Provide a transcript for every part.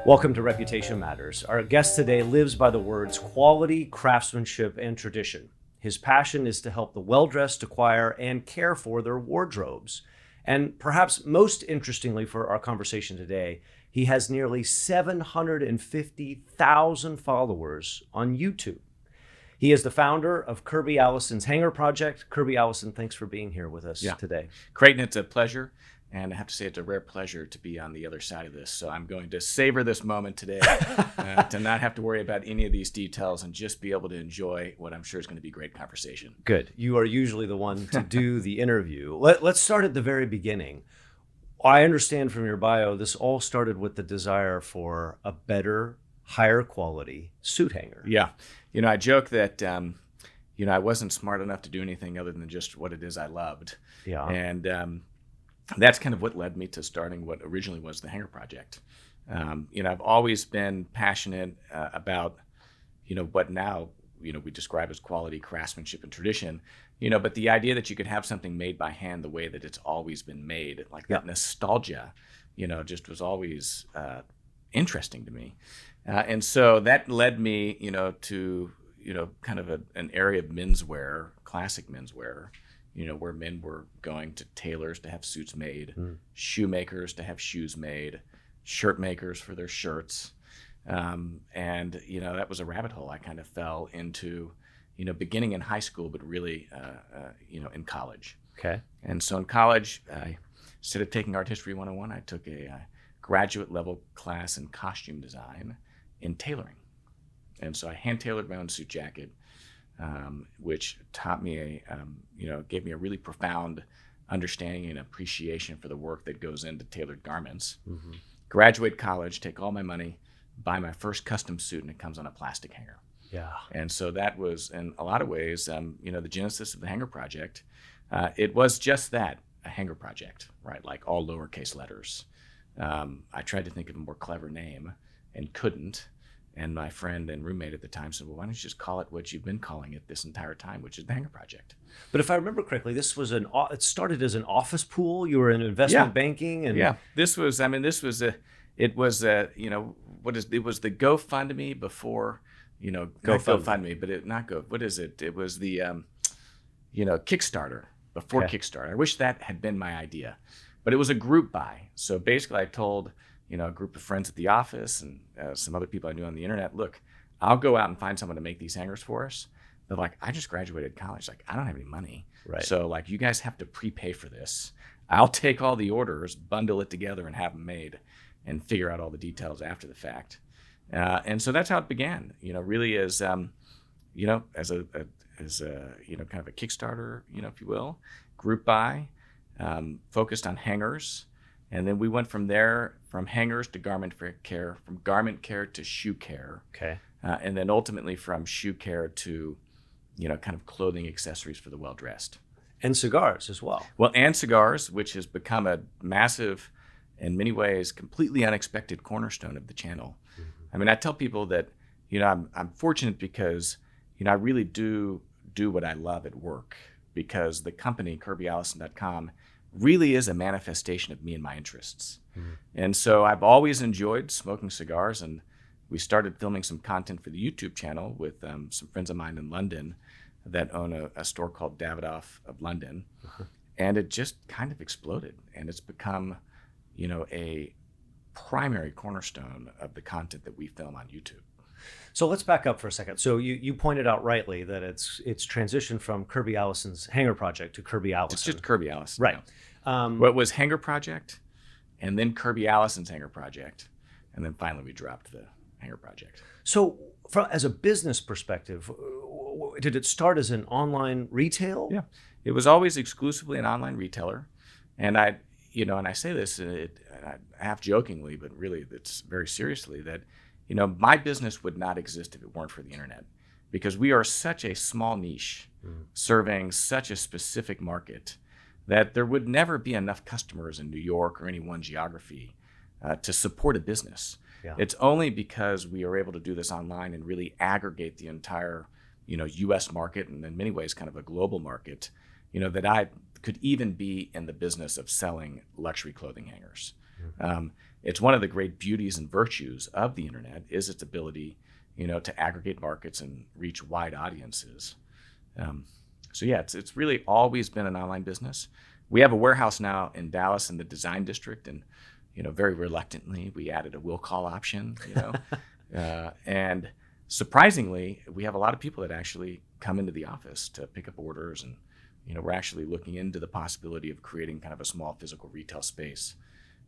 Welcome to Reputation Matters. Our guest today lives by the words quality, craftsmanship, and tradition. His passion is to help the well-dressed acquire and care for their wardrobes. And perhaps most interestingly for our conversation today, he has nearly 750,000 followers on YouTube. He is the founder of Kirby Allison's Hanger Project. Kirby Allison, thanks for being here with us today. Creighton, it's a pleasure. And I have to say, it's a rare pleasure to be on the other side of this. So I'm going to savor this moment today to not have to worry about any of these details and just be able to enjoy what I'm sure is going to be great conversation. Good. You are usually the one to do the interview. Let's start at the very beginning. I understand from your bio, this all started with the desire for a better, higher quality suit hanger. Yeah. I joke that, I wasn't smart enough to do anything other than just what it is I loved. Yeah. And, that's kind of what led me to starting what originally was the Hanger Project. I've always been passionate about, what now, we describe as quality, craftsmanship, and tradition, but the idea that you could have something made by hand the way that it's always been made, like that nostalgia, just was always interesting to me. And so that led me, to, kind of an area of menswear, classic menswear, where men were going to tailors to have suits made, shoemakers to have shoes made, shirt makers for their shirts. And, that was a rabbit hole I kind of fell into, beginning in high school, but really, in college. Okay. And so in college, instead of taking Art History 101, I took a graduate level class in costume design in tailoring. And so I hand tailored my own suit jacket, which taught me gave me a really profound understanding and appreciation for the work that goes into tailored garments. Mm-hmm. Graduate college, take all my money, buy my first custom suit, and it comes on a plastic hanger. Yeah. And so that was, in a lot of ways, the genesis of the Hanger Project. It was just that, a hanger project, right? Like all lowercase letters. I tried to think of a more clever name and couldn't. And my friend and roommate at the time said, well, why don't you just call it what you've been calling it this entire time, which is the Hanger Project. But if I remember correctly, it started as an office pool. You were in investment banking. And it was the GoFundMe before, GoFundMe, but it was the, Kickstarter before Kickstarter. I wish that had been my idea, but it was a group buy. So basically I told, a group of friends at the office and some other people I knew on the internet, look, I'll go out and find someone to make these hangers for us. They're like, I just graduated college. Like, I don't have any money. Right. So like, you guys have to prepay for this. I'll take all the orders, bundle it together and have them made and figure out all the details after the fact. And so that's how it began, really as, as a kind of a Kickstarter, if you will, group buy, focused on hangers. And then we went from there, from hangers to garment care, from garment care to shoe care. Okay. And then ultimately from shoe care to, kind of clothing accessories for the well-dressed. And cigars as well. Well, and cigars, which has become a massive, in many ways, completely unexpected cornerstone of the channel. Mm-hmm. I mean, I tell people that, I'm fortunate because, I really do what I love at work, because the company, KirbyAllison.com, really is a manifestation of me and my interests. Mm-hmm. And so I've always enjoyed smoking cigars, and we started filming some content for the YouTube channel with some friends of mine in London that own a store called Davidoff of London. Uh-huh. And it just kind of exploded, and it's become, a primary cornerstone of the content that we film on YouTube. So let's back up for a second. So you pointed out rightly that it's transitioned from Kirby Allison's Hanger Project to Kirby Allison. It's just Kirby Allison. Right. What was Hanger Project, and then Kirby Allison's Hanger Project, and then finally we dropped the Hanger Project. So as a business perspective, did it start as an online retail? Yeah. It was always exclusively an online retailer. And I say this half jokingly, but really it's very seriously, that my business would not exist if it weren't for the internet, because we are such a small niche serving such a specific market that there would never be enough customers in New York or any one geography to support a business. Yeah. It's only because we are able to do this online and really aggregate the entire, U.S. market, and in many ways kind of a global market, that I could even be in the business of selling luxury clothing hangers. Mm-hmm. it's one of the great beauties and virtues of the internet is its ability, to aggregate markets and reach wide audiences. So yeah, it's really always been an online business. We have a warehouse now in Dallas in the design district, and very reluctantly we added a will call option. And surprisingly, we have a lot of people that actually come into the office to pick up orders, and we're actually looking into the possibility of creating kind of a small physical retail space,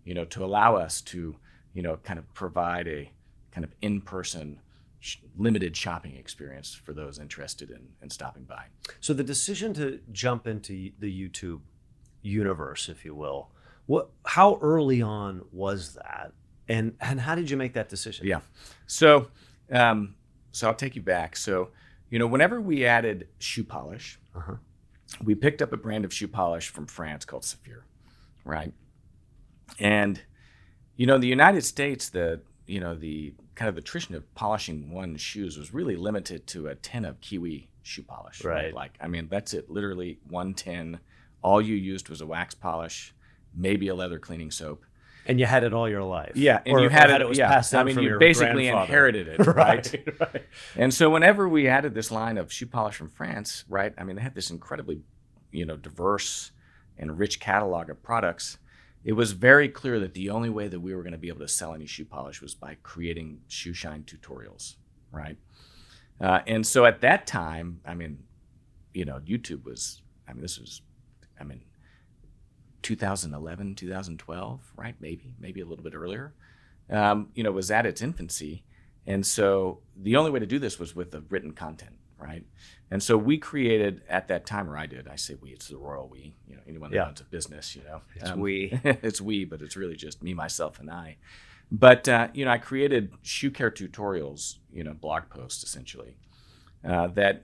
to allow us to, kind of provide a kind of in-person limited shopping experience for those interested in stopping by. So the decision to jump into the YouTube universe, if you will, how early on was that, and how did you make that decision? Yeah, so I'll take you back. So whenever we added shoe polish, we picked up a brand of shoe polish from France called Saphir, right? And in the United States, the kind of the tradition of polishing one's shoes was really limited to a tin of Kiwi shoe polish. Right. Like, that's it. Literally one tin. All you used was a wax polish, maybe a leather cleaning soap. And you had it all your life. Yeah, and you had it. It was Yeah, passed down from you your basically grandfather. inherited it, right? Right. And so whenever we added this line of shoe polish from France, right? They had this incredibly, diverse and rich catalog of products. It was very clear that the only way that we were going to be able to sell any shoe polish was by creating shoe shine tutorials, right? And so at that time, YouTube was, this was, 2011, 2012, right? Maybe a little bit earlier, was at its infancy. And so the only way to do this was with the written content, right? And so we created at that time, or I did, I say we, it's the royal we, anyone that owns a business, It's we. It's we, but it's really just me, myself, and I. But, I created shoe care tutorials, blog posts essentially, that,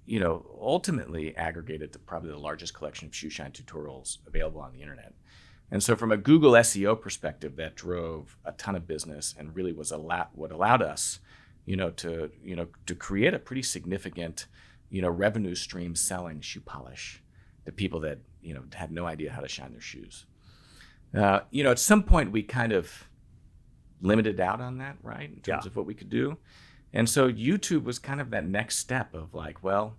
ultimately aggregated to probably the largest collection of shoe shine tutorials available on the internet. And so from a Google SEO perspective, that drove a ton of business and really was what allowed us, to create a pretty significant, revenue stream selling shoe polish to people that, had no idea how to shine their shoes. At some point we kind of limited out on that, right? In terms of what we could do. And so YouTube was kind of that next step of like, well,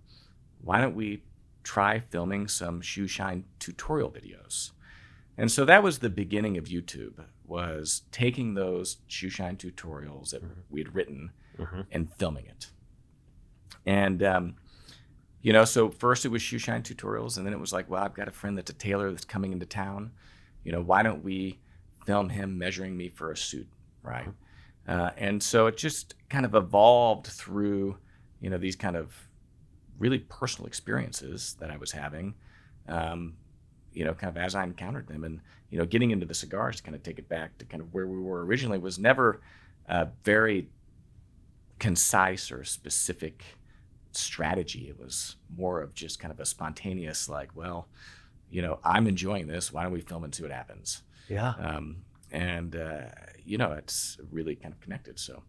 why don't we try filming some shoe shine tutorial videos? And so that was the beginning of YouTube, was taking those shoe shine tutorials that we had written and filming it. And, so first it was shoe shine tutorials, and then it was like, well, I've got a friend that's a tailor that's coming into town. Why don't we film him measuring me for a suit, right? And so it just kind of evolved through, these kind of really personal experiences that I was having, kind of as I encountered them. And, getting into the cigars, to kind of take it back to kind of where we were originally, was never a very concise or specific strategy. It was more of just kind of a spontaneous, like, well, I'm enjoying this. Why don't we film and see what happens? Yeah. It's really kind of connected. So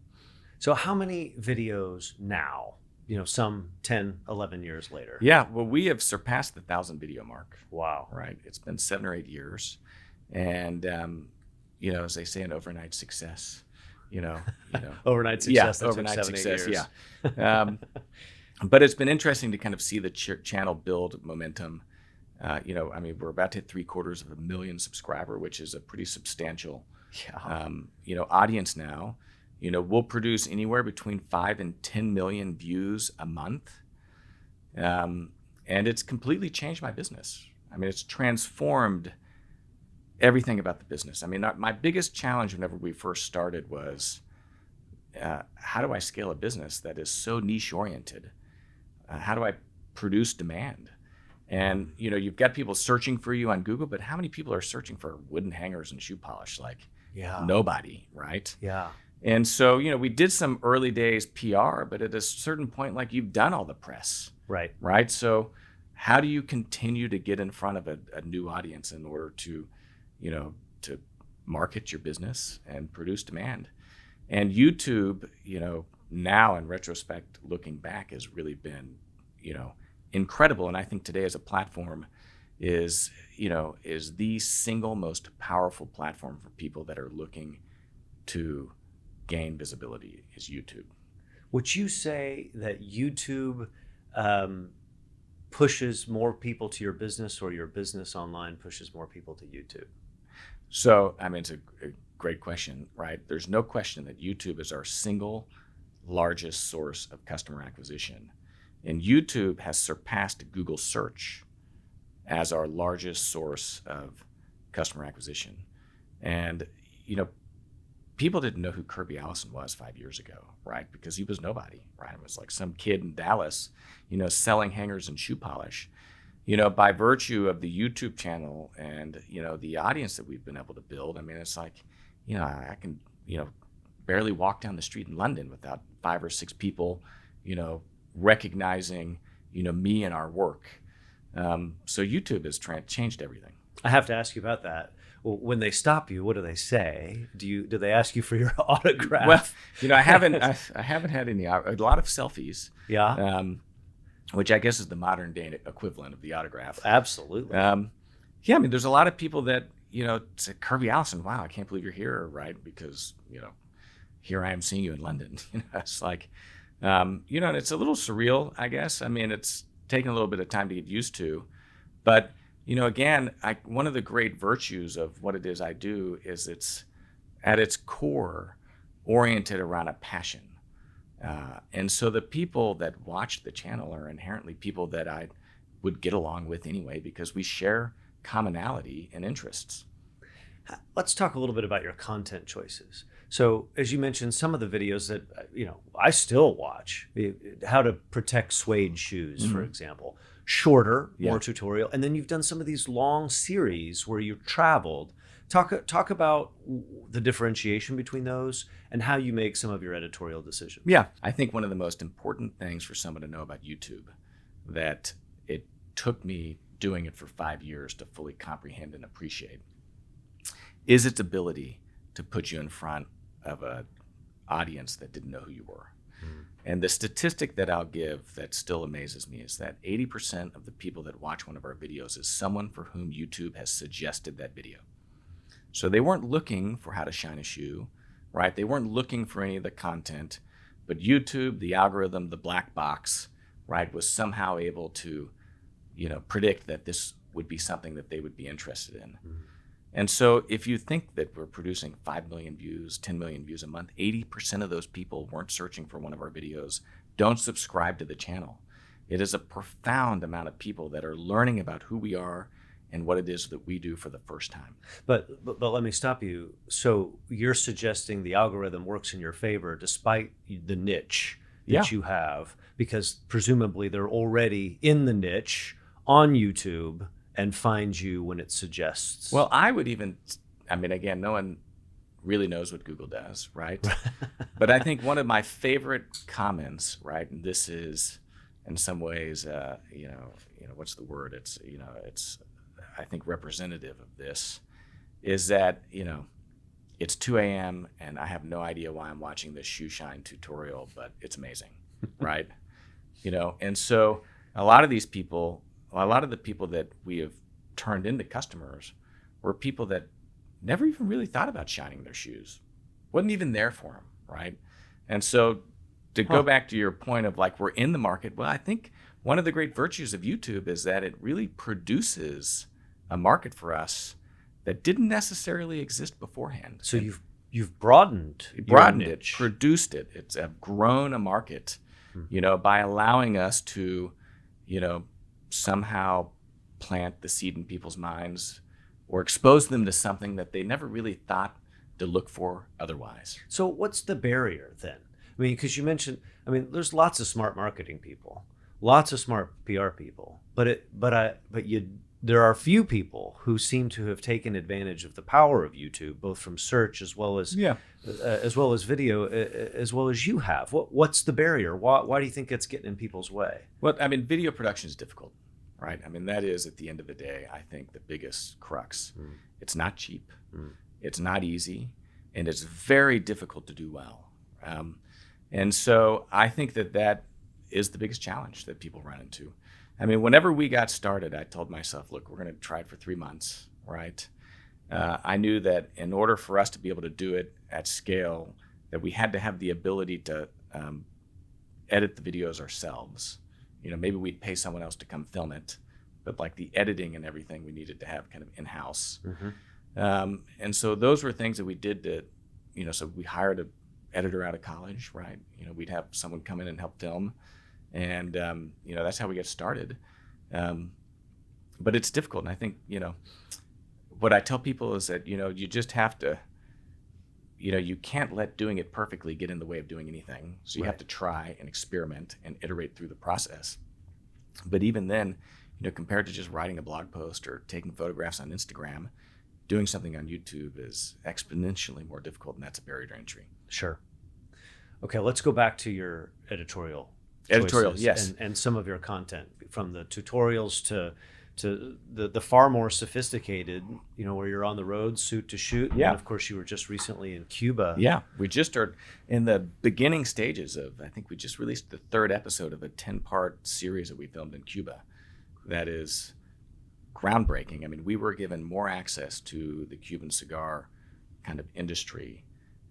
how many videos now, some 10, 11 years later? Yeah, well, we have surpassed the 1,000 video mark. Wow. Right. It's been 7 or 8 years. And, as they say, an overnight success, Overnight success. Yeah, overnight 7, 8 success. years. Yeah. But it's been interesting to kind of see the channel build momentum. We're about to hit 750,000 subscriber, which is a pretty substantial, audience now. We'll produce anywhere between 5 and 10 million views a month. And it's completely changed my business. It's transformed everything about the business. My biggest challenge whenever we first started was, how do I scale a business that is so niche oriented? How do I produce demand? And, you've got people searching for you on Google, but how many people are searching for wooden hangers and shoe polish? Like, nobody, right? Yeah. And so, we did some early days PR, but at a certain point, like, you've done all the press. Right. Right. So how do you continue to get in front of a new audience in order to, to market your business and produce demand? And YouTube, now in retrospect, looking back, has really been, incredible. And I think today as a platform, is, is the single most powerful platform for people that are looking to gain visibility is YouTube. Would you say that YouTube pushes more people to your business, or your business online pushes more people to YouTube? So, I mean, it's a great question, right? There's no question that YouTube is our single largest source of customer acquisition. And YouTube has surpassed Google search as our largest source of customer acquisition. And, people didn't know who Kirby Allison was 5 years ago, right? Because he was nobody, right? It was like some kid in Dallas, selling hangers and shoe polish. By virtue of the YouTube channel and, the audience that we've been able to build, I mean, it's like, I can, barely walk down the street in London without 5 or 6 people, recognizing, me and our work. So YouTube has changed everything. I have to ask you about that. Well, when they stop you, what do they say? Do they ask you for your autograph? Well, I haven't had any, a lot of selfies. Yeah. Which I guess is the modern day equivalent of the autograph. Absolutely. Yeah, I mean, there's a lot of people that, say, Kirby Allison, wow, I can't believe you're here, right? Because, here I am seeing you in London. It's like, and it's a little surreal, I guess. I mean, it's taken a little bit of time to get used to. But, again, one of the great virtues of what it is I do is it's, at its core, oriented around a passion. And so the people that watch the channel are inherently people that I would get along with anyway, because we share commonality and interests. Let's talk a little bit about your content choices. So, as you mentioned, some of the videos that, I still watch, how to protect suede shoes, for example, shorter, more tutorial. And then you've done some of these long series where you've traveled. Talk about the differentiation between those and how you make some of your editorial decisions. Yeah, I think one of the most important things for someone to know about YouTube that it took me doing it for 5 years to fully comprehend and appreciate is its ability to put you in front of an audience that didn't know who you were. And the statistic that I'll give that still amazes me is that 80% of the people that watch one of our videos is someone for whom YouTube has suggested that video. So they weren't looking for how to shine a shoe, right? They weren't looking for any of the content, but YouTube, the algorithm, the black box, right, was somehow able to, predict that this would be something that they would be interested in. And so if you think that we're producing 5 million views, 10 million views a month, 80% of those people weren't searching for one of our videos, don't subscribe to the channel. It is a profound amount of people that are learning about who we are and what it is that we do for the first time. But let me stop you. So you're suggesting the algorithm works in your favor despite the niche that you have, because presumably they're already in the niche on YouTube and find you when it suggests. Well, again, no one really knows what Google does, right? But I think one of my favorite comments, right, and this is in some ways, what's the word? It's I think representative of this, is that, it's 2 a.m. and I have no idea why I'm watching this shoe shine tutorial, but it's amazing, right? And so a lot of the people that we have turned into customers were people that never even really thought about shining their shoes. Wasn't even there for them, right? And so to go back to your point of like, we're in the market, well, I think one of the great virtues of YouTube is that it really produces a market for us that didn't necessarily exist beforehand. So you've broadened it, produced it. It's grown a market, by allowing us to, somehow plant the seed in people's minds or expose them to something that they never really thought to look for otherwise. So what's the barrier then? I mean, because you mentioned, there's lots of smart marketing people, lots of smart PR people, but there are few people who seem to have taken advantage of the power of YouTube, both from search as well as video, as well as you have. What's the barrier? Why do you think it's getting in people's way? Well, video production is difficult, right? That is, at the end of the day, I think the biggest crux. It's not cheap, it's not easy, and it's very difficult to do well. And so I think that is the biggest challenge that people run into. I mean, whenever we got started, I told myself, look, we're going to try it for 3 months, right? I knew that in order for us to be able to do it at scale, that we had to have the ability to edit the videos ourselves. Maybe we'd pay someone else to come film it, but like the editing and everything, we needed to have kind of in-house. And so those were things that we did to, so we hired an editor out of college, right? We'd have someone come in and help film. And, that's how we got started. But it's difficult. And I think, what I tell people is that, you just have to, you can't let doing it perfectly get in the way of doing anything. So you have to try and experiment and iterate through the process. But even then, compared to just writing a blog post or taking photographs on Instagram, doing something on YouTube is exponentially more difficult, and that's a barrier to entry. Sure. Okay, let's go back to your editorial choices, yes. And some of your content, from the tutorials to the far more sophisticated, where you're on the road, suit to shoot. Yeah. And of course, you were just recently in Cuba. Yeah, we just are in the beginning stages of, I think we just released the 3rd episode of a 10-part series that we filmed in Cuba. That is groundbreaking. I mean, we were given more access to the Cuban cigar kind of industry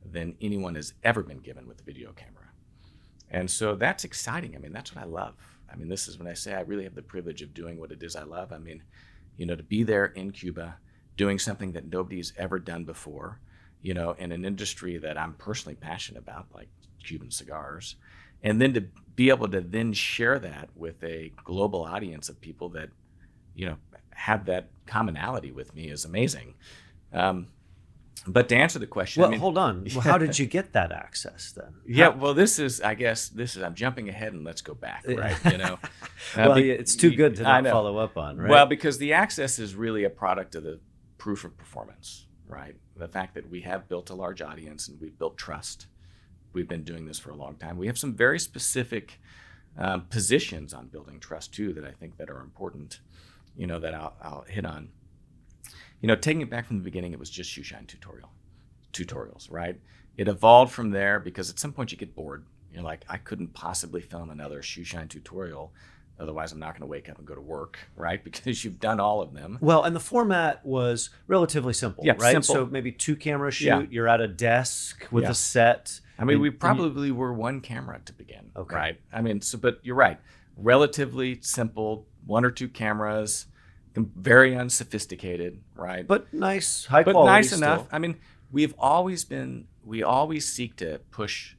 than anyone has ever been given with the video camera. And so that's exciting. I mean, that's what I love. I mean, this is when I say I really have the privilege of doing what it is I love. I mean, to be there in Cuba, doing something that nobody's ever done before, in an industry that I'm personally passionate about, like Cuban cigars, and then to be able to then share that with a global audience of people that, have that commonality with me is amazing. But to answer the question, well, hold on. Well, how did you get that access then? Yeah, well, I'm jumping ahead and let's go back, right? Well, it's too good to not follow up on, right? Well, because the access is really a product of the proof of performance, right? The fact that we have built a large audience and we've built trust. We've been doing this for a long time. We have some very specific positions on building trust too that I think that are important, that I'll hit on. Taking it back from the beginning, it was just shoe shine tutorials, right? It evolved from there because at some point you get bored. You're like, I couldn't possibly film another shoe shine tutorial. Otherwise, I'm not going to wake up and go to work, right? Because you've done all of them. Well, and the format was relatively simple, right? Simple. So maybe 2-camera shoot. You're at a desk with a set. I mean, we probably were 1 camera to begin, right? I mean, but you're right. Relatively simple, 1 or 2 cameras. Very unsophisticated, right? But nice, high quality. But nice still. enough. I mean, we always seek to push,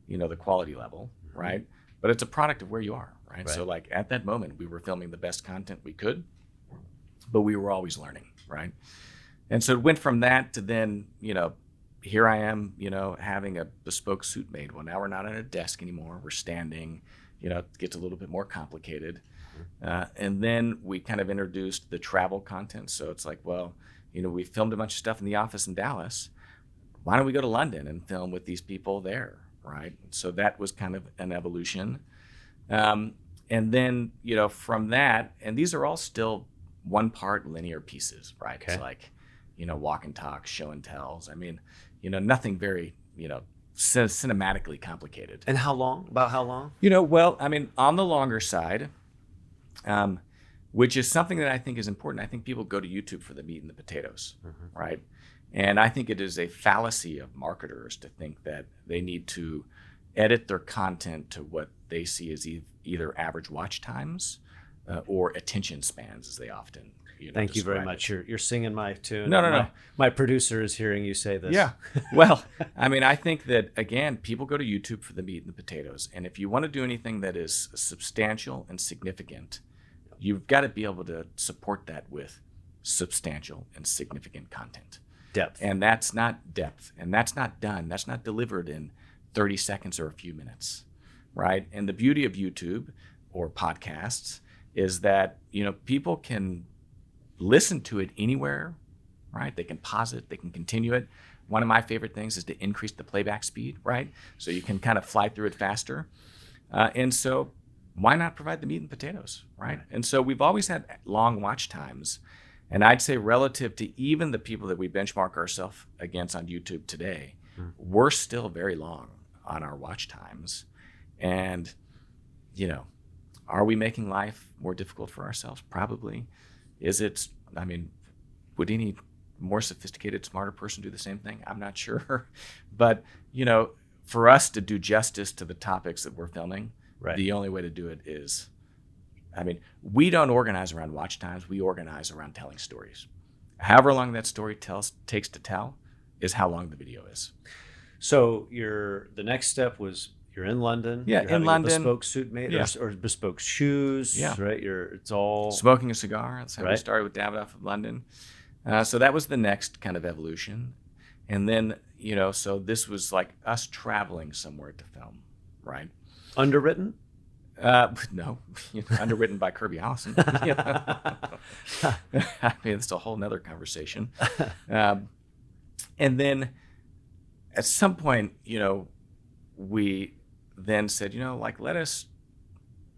the quality level, right? But it's a product of where you are, right? So like at that moment, we were filming the best content we could, but we were always learning, right? And so it went from that to then, here I am, having a bespoke suit made. Well, now we're not at a desk anymore. We're standing, it gets a little bit more complicated. And then we kind of introduced the travel content. So it's like, well, we filmed a bunch of stuff in the office in Dallas. Why don't we go to London and film with these people there, right? So that was kind of an evolution. And then, from that, and these are all still 1-part linear pieces, right? Okay. It's like, walk and talk, show and tells. I mean, nothing very, cinematically complicated. And how long? About how long? Well, I mean, on the longer side, which is something that I think is important. I think people go to YouTube for the meat and the potatoes, right? And I think it is a fallacy of marketers to think that they need to edit their content to what they see as either average watch times or attention spans, as they often Thank you very much. You're singing my tune. No. My producer is hearing you say this. Yeah. Well, I mean, I think that, again, people go to YouTube for the meat and the potatoes. And if you want to do anything that is substantial and significant, you've got to be able to support that with substantial and significant content. Depth. And that's not depth. And that's not done. That's not delivered in 30 seconds or a few minutes, right? And the beauty of YouTube or podcasts is that, people can listen to it anywhere, right? They can pause it, they can continue it. One of my favorite things is to increase the playback speed, right? So you can kind of fly through it faster. And so why not provide the meat and potatoes, right? And so we've always had long watch times. And I'd say relative to even the people that we benchmark ourselves against on YouTube today, we're still very long on our watch times. And, Are we making life more difficult for ourselves? Probably. Is it, I mean, would any more sophisticated, smarter person do the same thing? I'm not sure. But, for us to do justice to the topics that we're filming, Right. the only way to do it is, we don't organize around watch times. We organize around telling stories. However long that story takes to tell is how long the video is. So the next step was you're in London. Yeah, you're in having London. a bespoke suit made, Yeah. or bespoke shoes. Yeah. Right. It's all Smoking a cigar. That's how we Right. started with Davidoff of London. So that was the next kind of evolution. And then, so this was like us traveling somewhere to film, right? underwritten. No, underwritten by Kirby Allison. It's a whole nother conversation. And then at some point, we then said, let us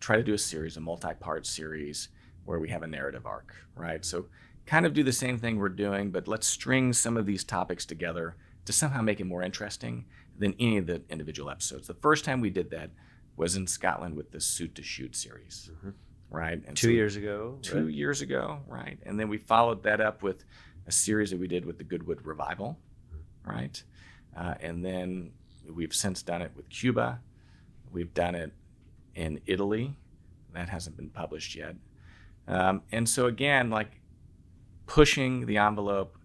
try to do a series, a multi-part series where we have a narrative arc, right? So kind of do the same thing we're doing, but let's string some of these topics together to somehow make it more interesting than any of the individual episodes. The first time we did that was in Scotland with the Suit to Shoot series, right? And 2 years ago. 2 years ago, right? And then we followed that up with a series that we did with the Goodwood Revival, right? And then we've since done it with Cuba. We've done it in Italy. That hasn't been published yet. And so again, like pushing the envelope,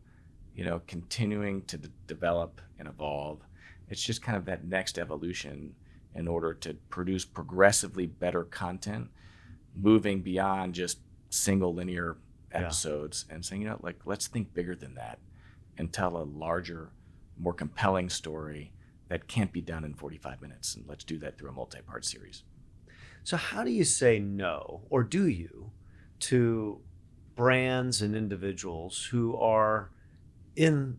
continuing to develop and evolve. It's just kind of that next evolution in order to produce progressively better content, moving beyond just single linear episodes and saying, let's think bigger than that and tell a larger, more compelling story that can't be done in 45 minutes. And let's do that through a multi-part series. So how do you say no, or do you, to brands and individuals who are in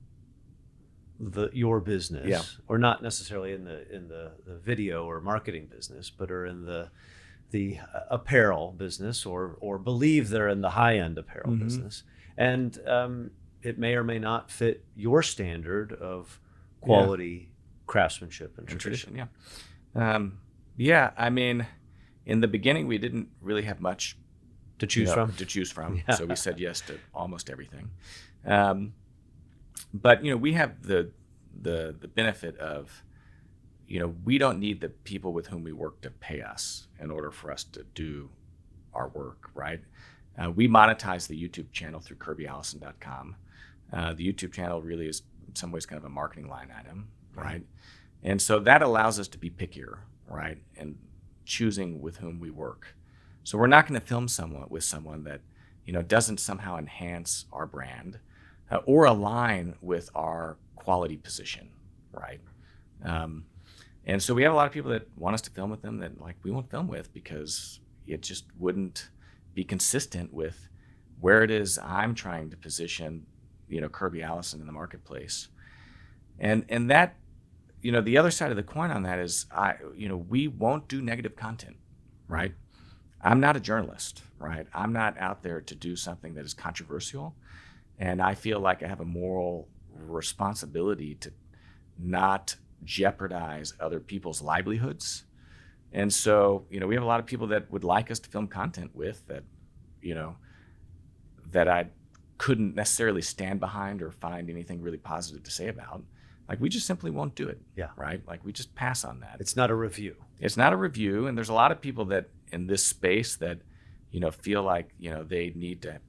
your business, or not necessarily in the video or marketing business, but are in the apparel business, or believe they're in the high end apparel business, and it may or may not fit your standard of quality, craftsmanship, and tradition. In the beginning, we didn't really have much to choose from. So we said yes to almost everything. But we have the benefit of, we don't need the people with whom we work to pay us in order for us to do our work, right? We monetize the YouTube channel through KirbyAllison.com. The YouTube channel really is in some ways kind of a marketing line item, right? And so that allows us to be pickier, right? And choosing with whom we work. So we're not going to film with someone that, doesn't somehow enhance our brand or align with our quality position, right? And so we have a lot of people that want us to film with them that we won't film with because it just wouldn't be consistent with where it is I'm trying to position, Kirby Allison in the marketplace. And that, the other side of the coin on that is we won't do negative content, right? I'm not a journalist, right? I'm not out there to do something that is controversial. And I feel like I have a moral responsibility to not jeopardize other people's livelihoods. And so, we have a lot of people that would like us to film content with that, that I couldn't necessarily stand behind or find anything really positive to say about. We just simply won't do it. Yeah. Right? We just pass on that. It's not a review. It's not a review. And there's a lot of people that in this space that, feel like, they need to,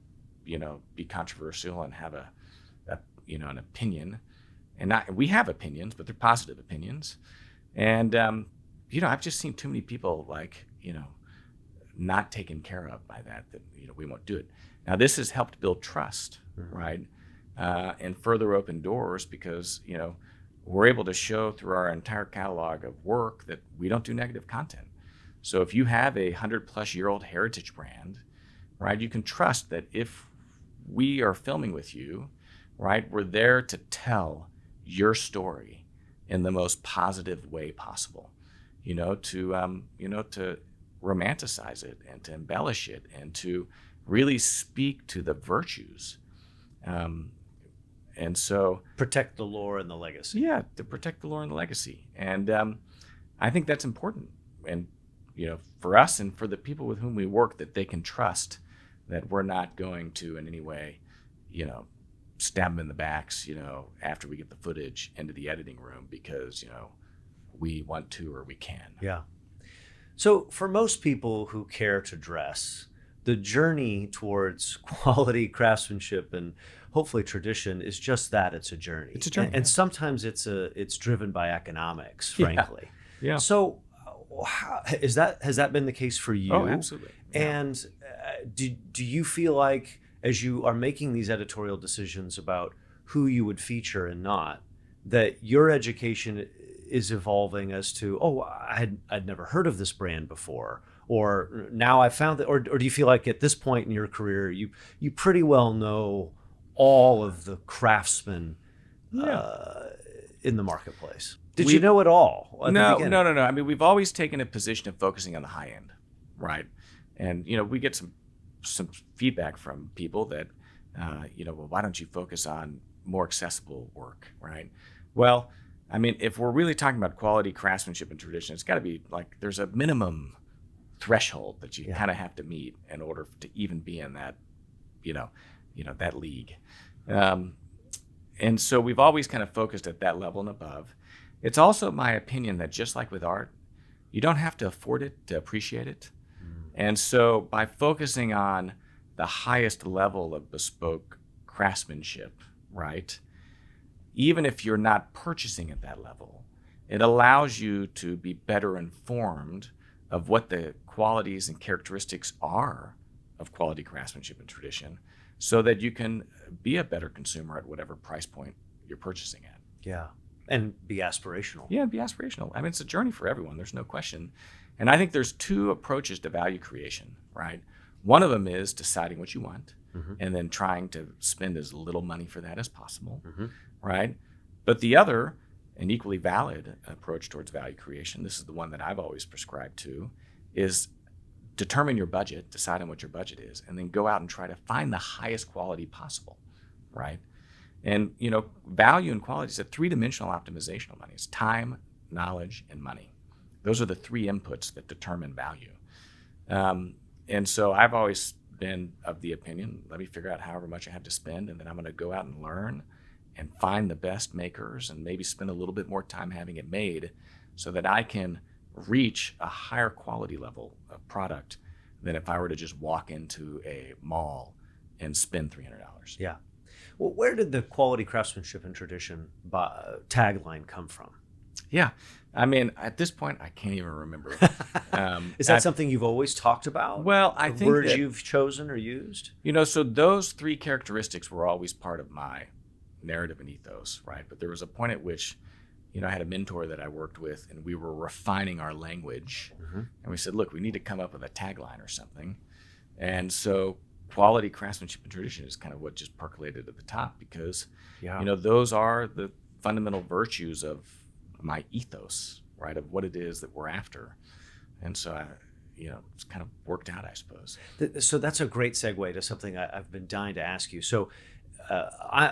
be controversial and have an opinion. And we have opinions, but they're positive opinions. And, I've just seen too many people not taken care of by that, we won't do it. Now, this has helped build trust, right? And further open doors because, we're able to show through our entire catalog of work that we don't do negative content. So if you have a 100-plus-year-old heritage brand, right, you can trust that if we are filming with you, right, we're there to tell your story in the most positive way possible, to romanticize it and to embellish it and to really speak to the virtues. And so protect the lore and the legacy. Yeah, to protect the lore and the legacy. And I think that's important. And, for us and for the people with whom we work, that they can trust that we're not going to in any way, stab them in the backs, after we get the footage into the editing room because, we want to or we can. Yeah. So for most people who care to dress, the journey towards quality craftsmanship and hopefully tradition is just that. It's a journey. It's a journey. And sometimes it's driven by economics, frankly. Yeah. So has that been the case for you? Oh, absolutely. Yeah. And do you feel like as you are making these editorial decisions about who you would feature and not, that your education is evolving as to, I'd never heard of this brand before, or now I found that, or do you feel like at this point in your career, you pretty well know all of the craftsmen in the marketplace? Did you know it all? No. I mean, we've always taken a position of focusing on the high end, right? And, we get some feedback from people that, well, why don't you focus on more accessible work, right? Well, I mean, if we're really talking about quality craftsmanship and tradition, it's got to be like there's a minimum threshold that you kind of have to meet in order to even be in that, that league. And so we've always kind of focused at that level and above. It's also my opinion that just like with art, you don't have to afford it to appreciate it. And so by focusing on the highest level of bespoke craftsmanship, right, even if you're not purchasing at that level, it allows you to be better informed of what the qualities and characteristics are of quality craftsmanship and tradition so that you can be a better consumer at whatever price point you're purchasing at. Yeah. And be aspirational. Yeah, be aspirational. I mean, it's a journey for everyone. There's no question. And I think there's two approaches to value creation, right? One of them is deciding what you want and then trying to spend as little money for that as possible, right? But the other, an equally valid approach towards value creation, this is the one that I've always prescribed to, is determine your budget, decide on what your budget is, and then go out and try to find the highest quality possible, right? And, value and quality is a three-dimensional optimization of money. It's time, knowledge, and money. Those are the three inputs that determine value. And so I've always been of the opinion, let me figure out however much I have to spend, and then I'm going to go out and learn and find the best makers and maybe spend a little bit more time having it made so that I can reach a higher quality level of product than if I were to just walk into a mall and spend $300. Yeah. Well, where did the quality craftsmanship and tradition tagline come from? Yeah. I mean, at this point, I can't even remember. Is that something you've always talked about? Well, I think words you've chosen or used? So those three characteristics were always part of my narrative and ethos, right? But there was a point at which, I had a mentor that I worked with, and we were refining our language. And we said, look, we need to come up with a tagline or something. And so quality craftsmanship and tradition is kind of what just percolated at the top because, those are the fundamental virtues of my ethos, right, of what it is that we're after. And so, it's kind of worked out, I suppose. So that's a great segue to something I've been dying to ask you. So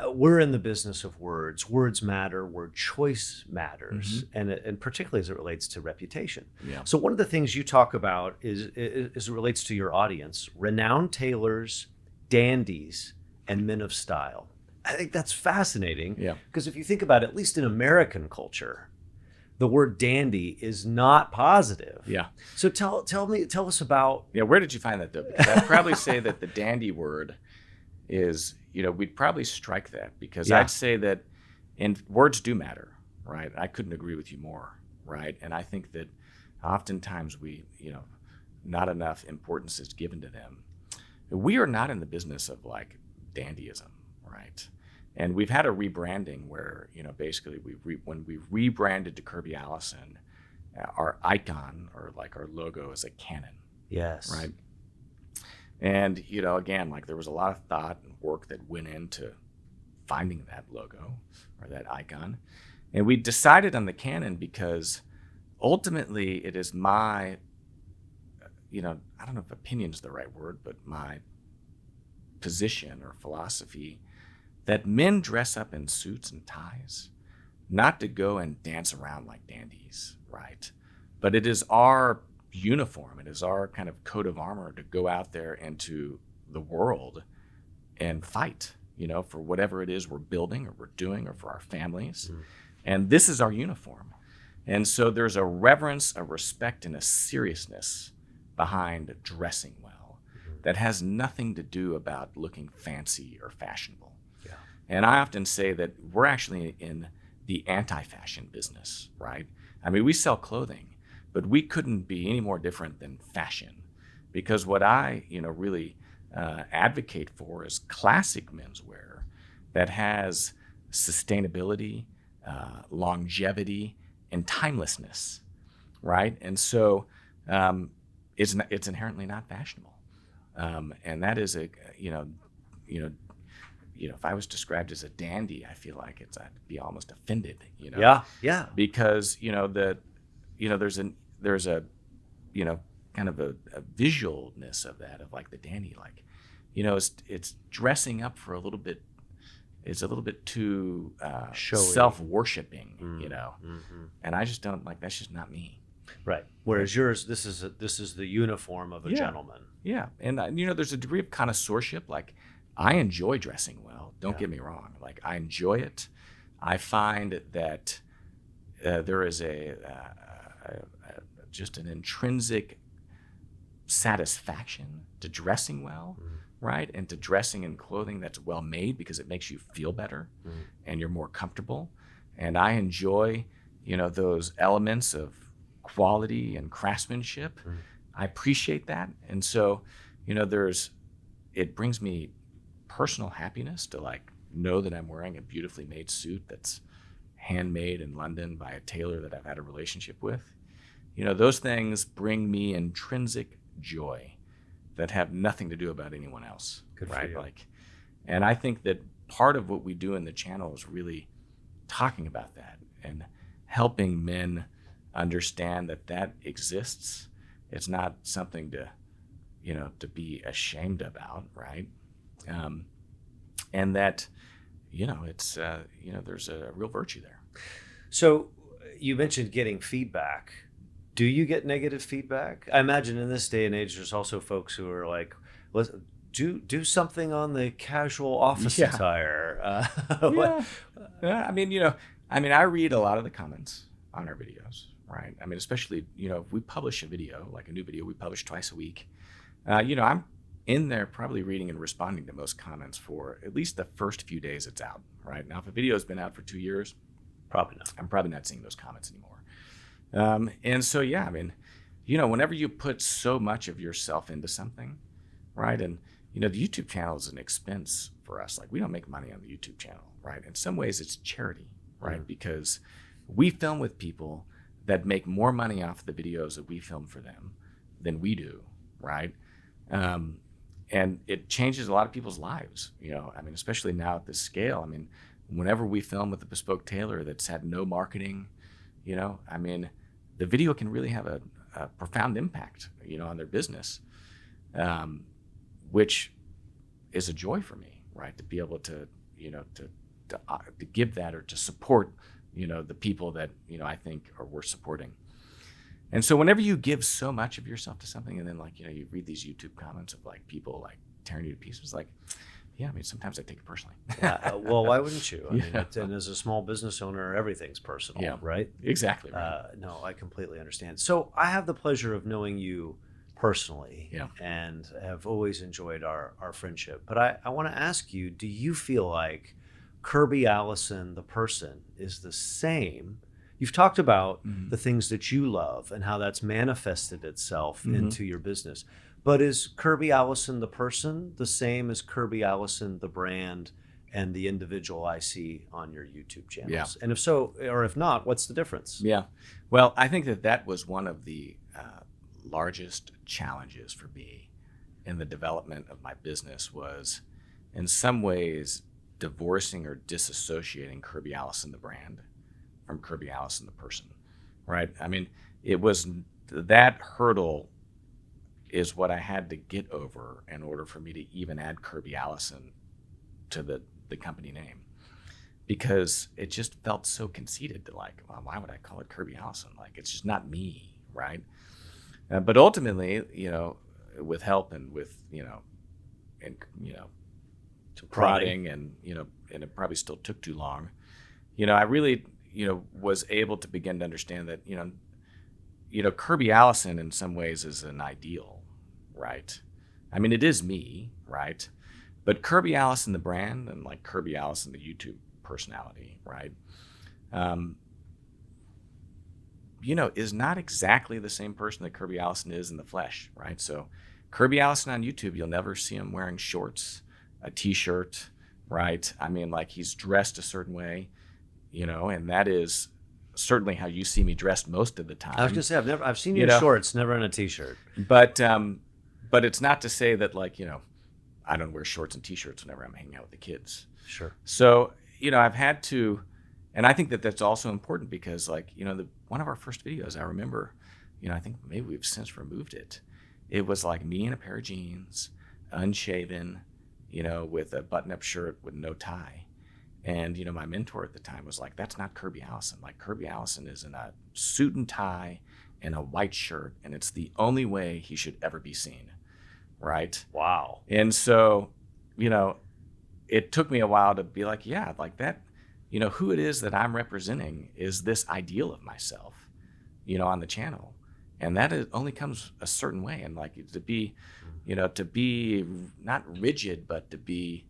we're in the business of words. Words matter. Word choice matters, and particularly as it relates to reputation. Yeah. So one of the things you talk about is as it relates to your audience, renowned tailors, dandies, and men of style. I think that's fascinating. Yeah. Because if you think about it, at least in American culture, the word dandy is not positive. Yeah. So tell us about. Yeah. Where did you find that though? Because I'd probably say that the dandy word is, we'd probably strike that because I'd say that, and words do matter, right? I couldn't agree with you more, right? And I think that oftentimes we, not enough importance is given to them. We are not in the business of like dandyism, right? And we've had a rebranding where, basically when we rebranded to Kirby Allison, our icon or like our logo is a cannon. Yes. Right. And, again, like there was a lot of thought and work that went into finding that logo or that icon. And we decided on the cannon because ultimately it is my, I don't know if opinion is the right word, but my position or philosophy that men dress up in suits and ties, not to go and dance around like dandies, right? But it is our uniform. It is our kind of coat of armor to go out there into the world and fight, for whatever it is we're building or we're doing or for our families. And this is our uniform. And so there's a reverence, a respect, and a seriousness behind dressing well that has nothing to do about looking fancy or fashionable. Yeah. And I often say that we're actually in the anti-fashion business, right? I mean, we sell clothing, but we couldn't be any more different than fashion, because what I, really advocate for is classic menswear that has sustainability, longevity, and timelessness, right? And so it's inherently not fashionable, and that is if I was described as a dandy, I feel like I'd be almost offended, Yeah. because there's a kind of a visualness of that, of like the dandy, like it's dressing up for a little bit. It's a little bit too Showy. self-worshiping, Mm-hmm. and I just don't like. That's just not me. Right. Whereas yours, this is the uniform of a gentleman. Yeah, and there's a degree of connoisseurship. Like, I enjoy dressing well. Don't get me wrong. Like, I enjoy it. I find that there is just an intrinsic satisfaction to dressing well, right? And to dressing in clothing that's well made, because it makes you feel better and you're more comfortable. And I enjoy, those elements of quality and craftsmanship. I appreciate that. And so, it brings me personal happiness to like know that I'm wearing a beautifully made suit that's handmade in London by a tailor that I've had a relationship with. Those things bring me intrinsic joy that have nothing to do about anyone else. Good for right? you. And I think that part of what we do in the channel is really talking about that and helping men understand that exists. It's not something to be ashamed about, right? And that, it's, there's a real virtue there. So you mentioned getting feedback. Do you get negative feedback? I imagine in this day and age, there's also folks who are like, let's do something on the casual office attire. Yeah. I mean, I read a lot of the comments on our videos, right? I mean, especially, if we publish a video, like a new video we publish twice a week, I'm in there probably reading and responding to most comments for at least the first few days it's out, right? Now, if a video has been out for 2 years, I'm probably not seeing those comments anymore. And so, yeah, I mean, whenever you put so much of yourself into something, right? And, the YouTube channel is an expense for us. Like, we don't make money on the YouTube channel, right? In some ways it's charity, right? Because we film with people that make more money off the videos that we film for them than we do, right? And it changes a lot of people's lives, I mean, especially now at this scale. I mean, whenever we film with a bespoke tailor that's had no marketing, I mean, the video can really have a profound impact, on their business, which is a joy for me, right? To be able to, to give that, or to support, the people that, I think are worth supporting. And so whenever you give so much of yourself to something, and then like, you read these YouTube comments of like people like tearing you to pieces, like, yeah, I mean, sometimes I take it personally. Well, why wouldn't you? I mean, and as a small business owner, everything's personal, right? Exactly. Right. No, I completely understand. So I have the pleasure of knowing you personally, Yeah. and have always enjoyed our friendship. But I want to ask you, do you feel like Kirby Allison, the person, is the same? You've talked about the things that you love and how that's manifested itself into your business. But is Kirby Allison, the person, the same as Kirby Allison, the brand, and the individual I see on your YouTube channels? Yeah. And if so, or if not, what's the difference? Yeah. Well, I think that was one of the largest challenges for me in the development of my business, was in some ways divorcing or disassociating Kirby Allison, the brand, from Kirby Allison, the person, right? I mean, it was that hurdle is what I had to get over in order for me to even add Kirby Allison to the company name, because it just felt so conceited to like, well, why would I call it Kirby Allison? Like, it's just not me, right? But ultimately, with help and with, and, prodding and, and it probably still took too long, I really, was able to begin to understand that, Kirby Allison in some ways is an ideal, right? I mean, it is me, right? But Kirby Allison, the brand, and like Kirby Allison, the YouTube personality, right? Is not exactly the same person that Kirby Allison is in the flesh, right? So Kirby Allison on YouTube, you'll never see him wearing shorts, a t-shirt, right? I mean, like he's dressed a certain way, and that is certainly how you see me dressed most of the time. I was gonna say I've seen you in shorts, never in a t-shirt. But it's not to say that like, I don't wear shorts and t-shirts whenever I'm hanging out with the kids. Sure. So, I've had to, and I think that that's also important because like, one of our first videos, I remember, I think maybe we've since removed it. It was like me in a pair of jeans, unshaven, with a button-up shirt with no tie. And, my mentor at the time was like, that's not Kirby Allison. Like Kirby Allison is in a suit and tie and a white shirt, and it's the only way he should ever be seen. Right? Wow. And so, it took me a while to be like, yeah, like that, who it is that I'm representing is this ideal of myself, on the channel. And that only comes a certain way. And like to be not rigid, but to be,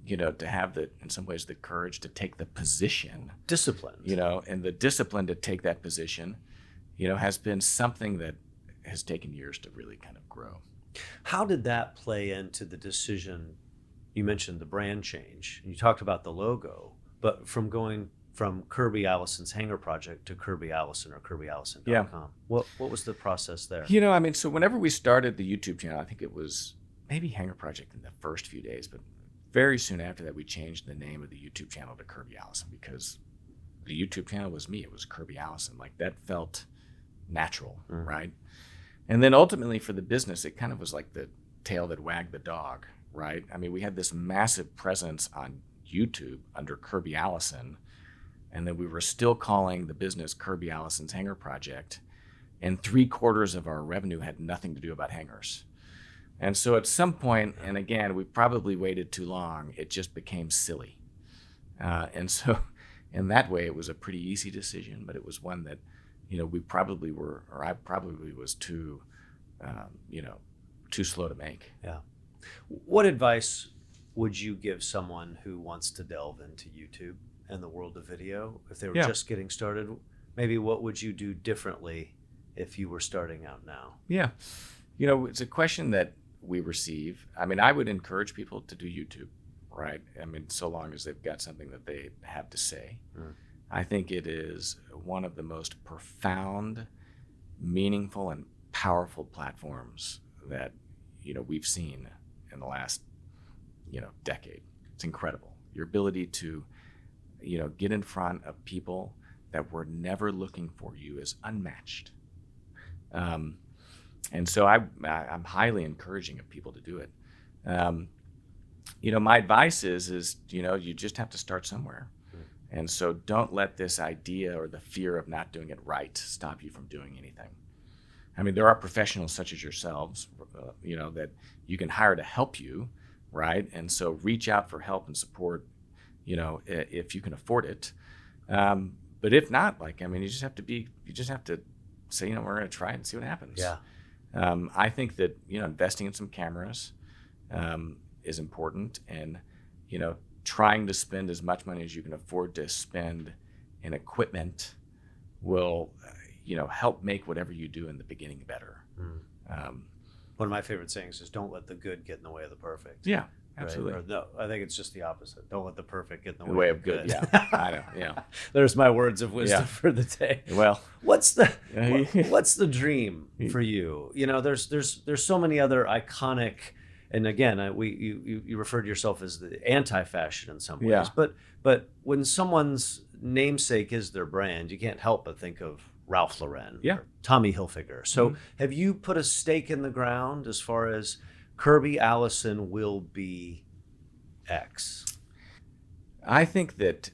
to have in some ways the courage to take the position. Disciplined. And the discipline to take that position, has been something that has taken years to really kind of grow. How did that play into the decision? You mentioned the brand change. You talked about the logo, but from going from Kirby Allison's Hanger Project to Kirby Allison or KirbyAllison.com. Yeah. What was the process there? So whenever we started the YouTube channel, I think it was maybe Hanger Project in the first few days, but very soon after that, we changed the name of the YouTube channel to Kirby Allison because the YouTube channel was me. It was Kirby Allison. Like that felt natural, right? And then ultimately for the business, it kind of was like the tail that wagged the dog, right? I mean, we had this massive presence on YouTube under Kirby Allison, and then we were still calling the business Kirby Allison's Hanger Project, and 3/4 of our revenue had nothing to do about hangers. And so at some point, and again, we probably waited too long, it just became silly. And so in that way, it was a pretty easy decision, but it was one that, we probably were, or I probably was too slow to make. Yeah. What advice would you give someone who wants to delve into YouTube and the world of video? If they were just getting started, maybe what would you do differently if you were starting out now? Yeah. It's a question that we receive. I mean, I would encourage people to do YouTube, right? I mean, so long as they've got something that they have to say. I think it is one of the most profound, meaningful, and powerful platforms that, we've seen in the last, decade. It's incredible. Your ability to, get in front of people that were never looking for you is unmatched. And so I'm highly encouraging of people to do it. My advice is, you just have to start somewhere. And so don't let this idea or the fear of not doing it right stop you from doing anything. I mean, there are professionals such as yourselves, that you can hire to help you, right? And so reach out for help and support, if you can afford it. But if not, you just have to say, we're going to try it and see what happens. Yeah. I think that, investing in some cameras is important, and, trying to spend as much money as you can afford to spend in equipment will, help make whatever you do in the beginning better. One of my favorite sayings is don't let the good get in the way of the perfect. Yeah, absolutely. Right? Or no, I think it's just the opposite. Don't let the perfect get in the way of good. Yeah, I know. Yeah. There's my words of wisdom for the day. Well, what's the dream for you? There's so many other iconic, and again, you referred to yourself as the anti-fashion in some ways. Yeah. But when someone's namesake is their brand, you can't help but think of Ralph Lauren, or Tommy Hilfiger. So have you put a stake in the ground as far as Kirby Allison will be X? I think that,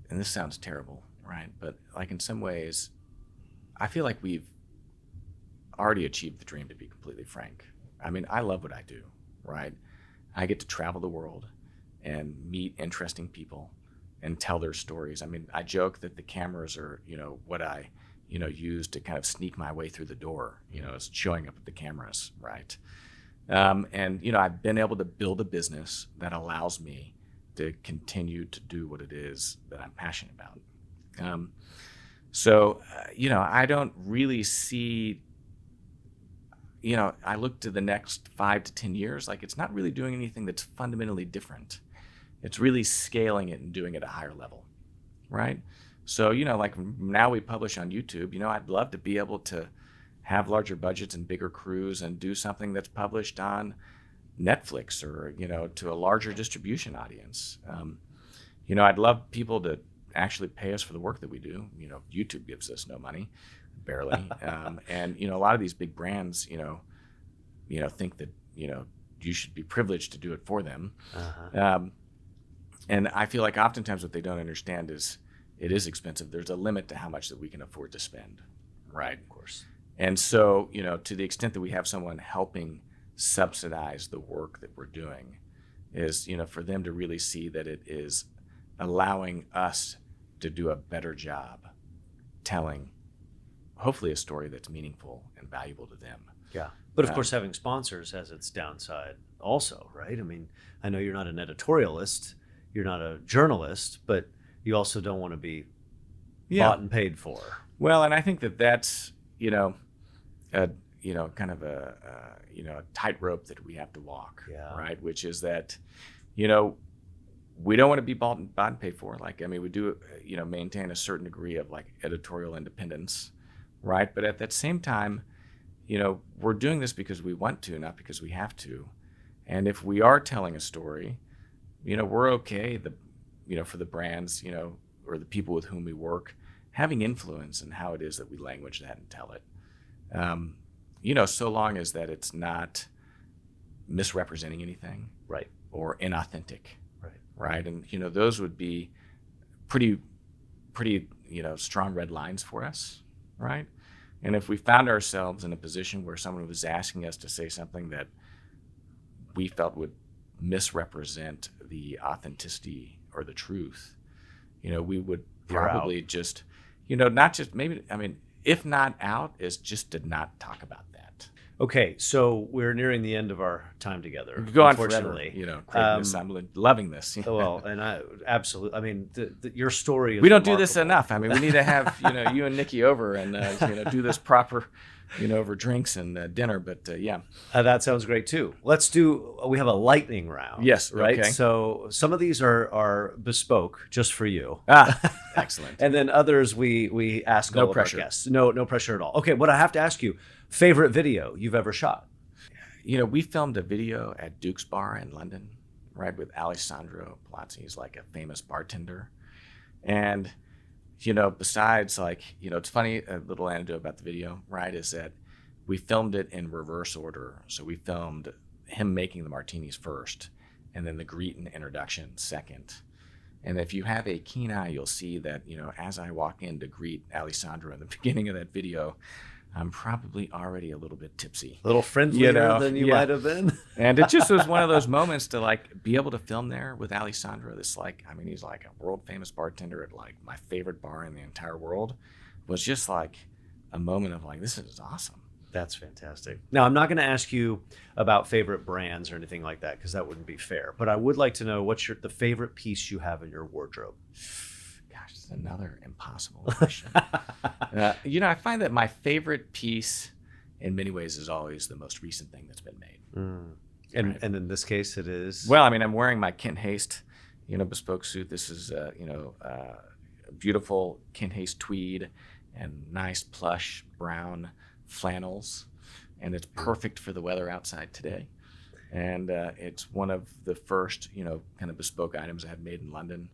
and this sounds terrible, right? But in some ways, I feel like we've already achieved the dream, to be completely frank. I mean, I love what I do, right? I get to travel the world and meet interesting people and tell their stories. I mean, I joke that the cameras are, what I, use to kind of sneak my way through the door, is showing up at the cameras, right? And, I've been able to build a business that allows me to continue to do what it is that I'm passionate about. I don't really see, I look to the next 5 to 10 years, like it's not really doing anything that's fundamentally different. It's really scaling it and doing it at a higher level, right? So, like now we publish on YouTube, I'd love to be able to have larger budgets and bigger crews and do something that's published on Netflix or, to a larger distribution audience. I'd love people to actually pay us for the work that we do. YouTube gives us no money, barely. And, a lot of these big brands, think that, you should be privileged to do it for them. Uh-huh. And I feel like oftentimes what they don't understand is it is expensive. There's a limit to how much that we can afford to spend, right? Of course. And so, to the extent that we have someone helping subsidize the work that we're doing is, for them to really see that it is allowing us to do a better job telling, hopefully, a story that's meaningful and valuable to them. Yeah. But of course, having sponsors has its downside also, right? I mean, I know you're not an editorialist, you're not a journalist, but you also don't want to be bought and paid for. Well, and I think that that's, kind of a tightrope that we have to walk, right? Which is that, we don't want to be bought and paid for. Like, I mean, we do, maintain a certain degree of like editorial independence, right? But at that same time, we're doing this because we want to, not because we have to. And if we are telling a story, we're okay, for the brands, or the people with whom we work, having influence in how it is that we language that and tell it. So long as that it's not misrepresenting anything, right, or inauthentic, right. And those would be pretty, strong red lines for us, right? And if we found ourselves in a position where someone was asking us to say something that we felt would misrepresent the authenticity or the truth, we would probably just, not just maybe, I mean, if not out, is just to not talk about that. Okay, so we're nearing the end of our time together. Go on forever, I'm loving this. Well, and I absolutely, I mean, your story is we don't remarkable. do this enough. I mean, we need to have, you and Nikki over and, do this proper, over drinks and dinner, but yeah. That sounds great too. We have a lightning round. Yes, right? Okay. So some of these are bespoke just for you. Excellent. And then others we ask all No of pressure. our guests. No pressure at all. Okay, but I have to ask you, favorite video you've ever shot? We filmed a video at Duke's Bar in London, right, with Alessandro Palazzi. He's like a famous bartender. And, besides it's funny, a little anecdote about the video, right, is that we filmed it in reverse order. So we filmed him making the martinis first, and then the greet and introduction second. And if you have a keen eye, you'll see that, as I walk in to greet Alessandro in the beginning of that video, I'm probably already a little bit tipsy. A little friendlier than you might have been. And it just was one of those moments to be able to film there with Alessandro. He's like a world famous bartender at my favorite bar in the entire world. It was just like a moment of this is awesome. That's fantastic. Now, I'm not going to ask you about favorite brands or anything like that, because that wouldn't be fair. But I would like to know what's the favorite piece you have in your wardrobe. Gosh, it's another impossible question. I find that my favorite piece, in many ways, is always the most recent thing that's been made. And in this case, it is. Well, I mean, I'm wearing my Kent Haste, bespoke suit. This is, a beautiful Kent Haste tweed and nice plush brown flannels, and it's perfect for the weather outside today. And it's one of the first, kind of bespoke items I had made in London.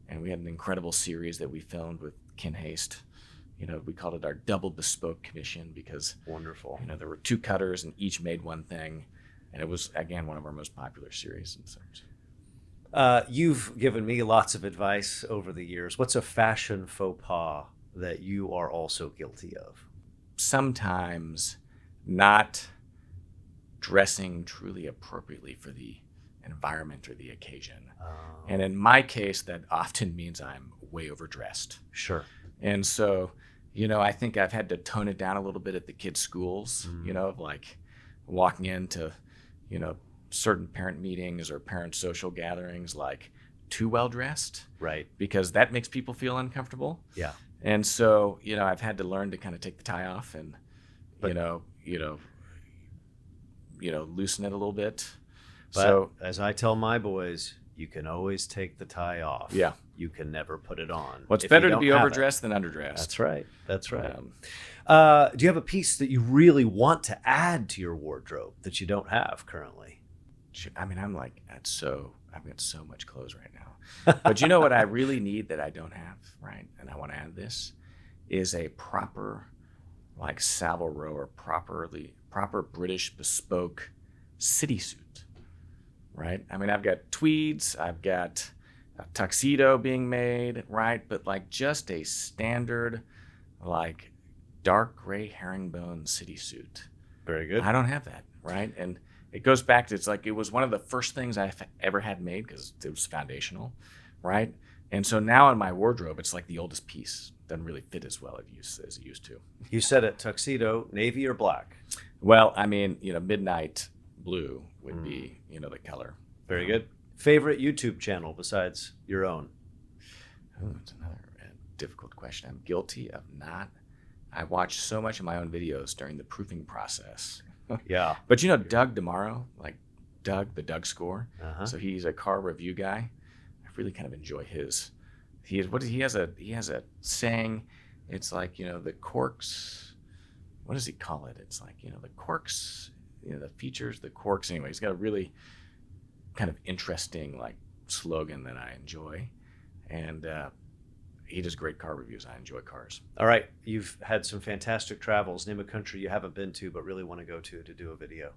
And we had an incredible series that we filmed with Kent Haste. We called it our double bespoke commission because wonderful. There were 2 cutters and each made one thing, and it was again one of our most popular series. And so, you've given me lots of advice over the years. What's a fashion faux pas that you are also guilty of? Sometimes not dressing truly appropriately for the environment or the occasion. And in my case, that often means I'm way overdressed. Sure. And so, I think I've had to tone it down a little bit at the kids' schools, of like walking into, certain parent meetings or parent social gatherings, like too well dressed. Right. Because that makes people feel uncomfortable. Yeah. And so, I've had to learn to kind of take the tie off and, loosen it a little bit. But so as I tell my boys, you can always take the tie off. Yeah. You can never put it on. Well, it's if better you to don't be have overdressed than it. underdressed. That's right. That's right. Do you have a piece that you really want to add to your wardrobe that you don't have currently? I mean, I've got so much clothes right now. But you know what I really need that I don't have, right? And I want to add this, is a proper, like Savile Row or proper British bespoke city suit, right? I mean, I've got tweeds, I've got a tuxedo being made, right? But like just a standard, like dark gray herringbone city suit. Very good. I don't have that, right? And it goes back to, it was one of the first things I've ever had made because it was foundational, right? And so now in my wardrobe, it's like the oldest piece. Doesn't really fit as well as it used to. You said it, tuxedo, navy or black? Well, I mean, midnight blue would be, the color. Very good. Favorite YouTube channel besides your own? Oh, that's another difficult question. I'm guilty of not. I watch so much of my own videos during the proofing process. Yeah. But Doug DeMauro, like Doug, the Doug Score. Uh-huh. So he's a car review guy. I really kind of enjoy his. He has a saying. It's like, the corks. What does he call it? It's like, the corks, the features, the corks. Anyway, he's got a really kind of interesting like slogan that I enjoy. And he does great car reviews. I enjoy cars. All right. You've had some fantastic travels. Name a country you haven't been to but really want to go to do a video.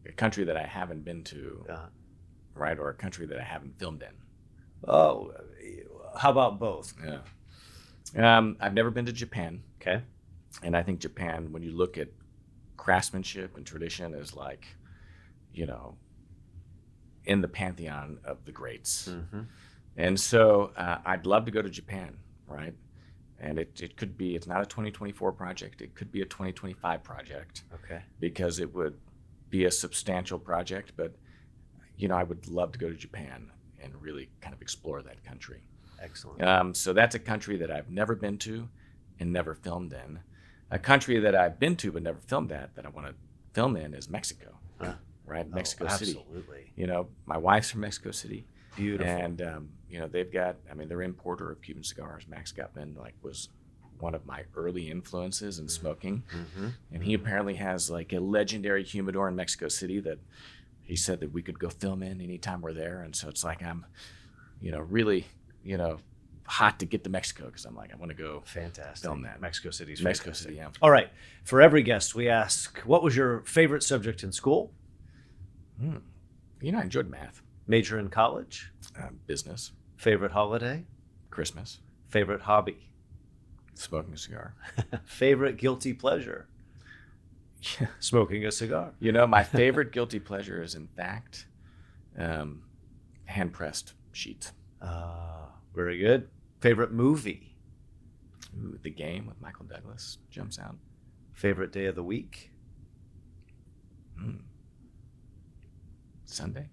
A country that I haven't been to, Uh-huh. right? Or a country that I haven't filmed in. Oh, how about both? Yeah. I've never been to Japan. Okay. And I think Japan, when you look at craftsmanship and tradition, is like, in the pantheon of the greats. Mm-hmm. And so I'd love to go to Japan, right? And it could be, it's not a 2024 project. It could be a 2025 project. Okay. Because it would be a substantial project. But, I would love to go to Japan and really kind of explore that country. Excellent. So that's a country that I've never been to and never filmed in. A country that I've been to but never filmed that I want to film in is Mexico, right? Mexico City. Absolutely. My wife's from Mexico City. Beautiful. And, they've got, they're importer of Cuban cigars. Max Gutman, was one of my early influences in smoking. Mm-hmm. And he apparently has like a legendary humidor in Mexico City that he said that we could go film in anytime we're there. And so it's like, I'm, really, hot to get to Mexico because I'm like, I want to go Fantastic. film that. Mexico City's Mexico fantastic. City, yeah. All right. For every guest, we ask, what was your favorite subject in school? I enjoyed math. Major in college? Business. Favorite holiday? Christmas. Favorite hobby? Smoking a cigar. Favorite guilty pleasure? Smoking a cigar. My favorite guilty pleasure is, in fact, hand-pressed sheets. Very good. Favorite movie? Ooh, The Game with Michael Douglas jumps out. Favorite day of the week? Sunday.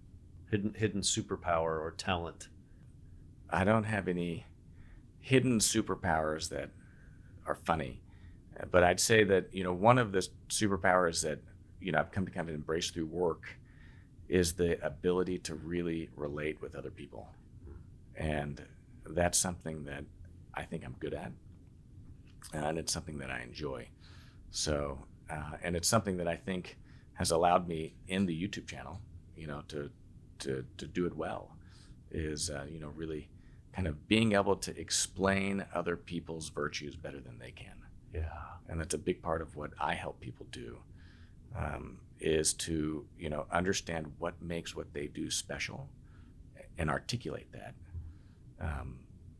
Hidden superpower or talent? I don't have any hidden superpowers that are funny, but I'd say that, one of the superpowers that, I've come to kind of embrace through work is the ability to really relate with other people. And that's something that I think I'm good at. And it's something that I enjoy. So, and it's something that I think has allowed me in the YouTube channel, to do it well, is, really kind of being able to explain other people's virtues better than they can. Yeah. And that's a big part of what I help people do, is to, understand what makes what they do special and articulate that.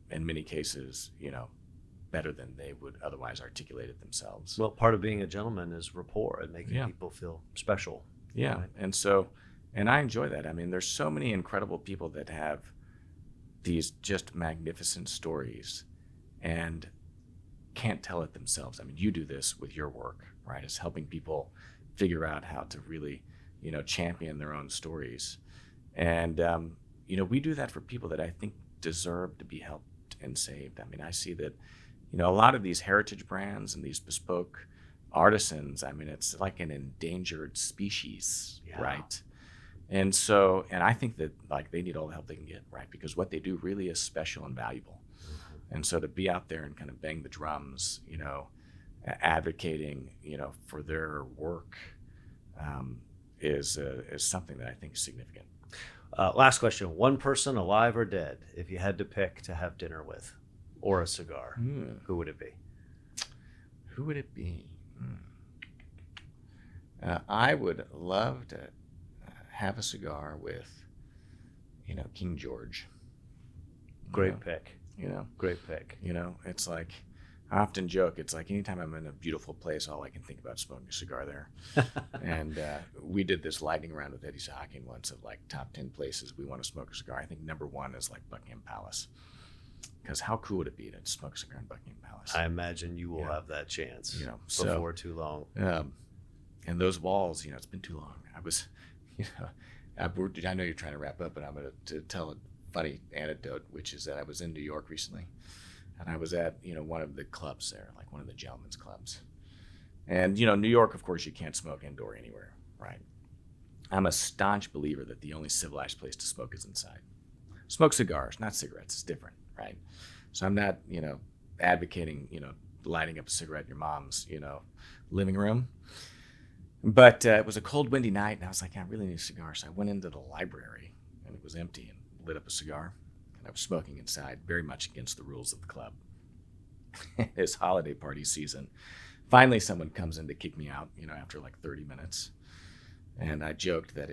In many cases, better than they would otherwise articulate it themselves. Well, part of being a gentleman is rapport and making Yeah. people feel special. Yeah. Right? And I enjoy that. I mean, there's so many incredible people that have these just magnificent stories and can't tell it themselves. I mean, you do this with your work, right? It's helping people figure out how to really, champion their own stories. And, we do that for people that I think deserve to be helped and saved. I mean, I see that, a lot of these heritage brands and these bespoke artisans, I mean, it's like an endangered species, Yeah. right? And I think that like they need all the help they can get, right? Because what they do really is special and valuable. And so to be out there and kind of bang the drums, advocating, for their work is something that I think is significant. Last question. One person, alive or dead, if you had to pick to have dinner with or a cigar, who would it be? Who would it be? I would love to have a cigar with, King George. Great pick. Great pick. It's like, I often joke, it's like anytime I'm in a beautiful place, all I can think about is smoking a cigar there. And we did this lightning round with Eddie Sahaki once of like top 10 places we want to smoke a cigar. I think number 1 is like Buckingham Palace. Because how cool would it be to smoke a cigar in Buckingham Palace? I imagine you will have that chance before too long. And those walls, it's been too long. I know you're trying to wrap up, but I'm going to tell a funny anecdote, which is that I was in New York recently, and I was at, one of the clubs there, like one of the gentlemen's clubs. And, New York, of course, you can't smoke indoor anywhere, right? I'm a staunch believer that the only civilized place to smoke is inside. Smoke cigars, not cigarettes. It's different, right? So I'm not, advocating, lighting up a cigarette in your mom's, living room. But it was a cold, windy night, and I was like, I really need a cigar. So I went into the library, and it was empty, and lit up a cigar. And I was smoking inside, very much against the rules of the club. It's holiday party season. Finally, someone comes in to kick me out, after like 30 minutes. And I joked that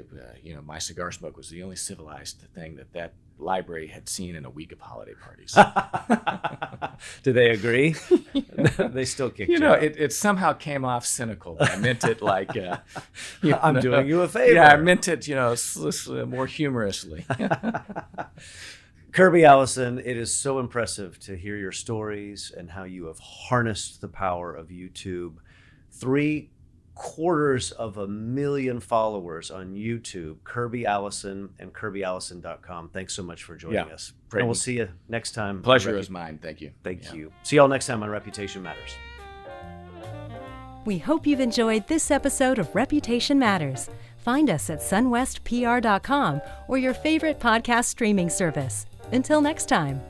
my cigar smoke was the only civilized thing that library had seen in a week of holiday parties. Do they agree? They still kick you out. It somehow came off cynical, but I meant it like, I'm doing you a favor. Yeah, I meant it, more humorously. Kirby, Allison, it is so impressive to hear your stories and how you have harnessed the power of YouTube. 750,000 followers on YouTube, Kirby Allison and KirbyAllison.com. Thanks so much for joining us. Great. And we'll see you next time. Pleasure is mine. Thank you. Thank you. See y'all next time on Reputation Matters. We hope you've enjoyed this episode of Reputation Matters. Find us at sunwestpr.com or your favorite podcast streaming service. Until next time.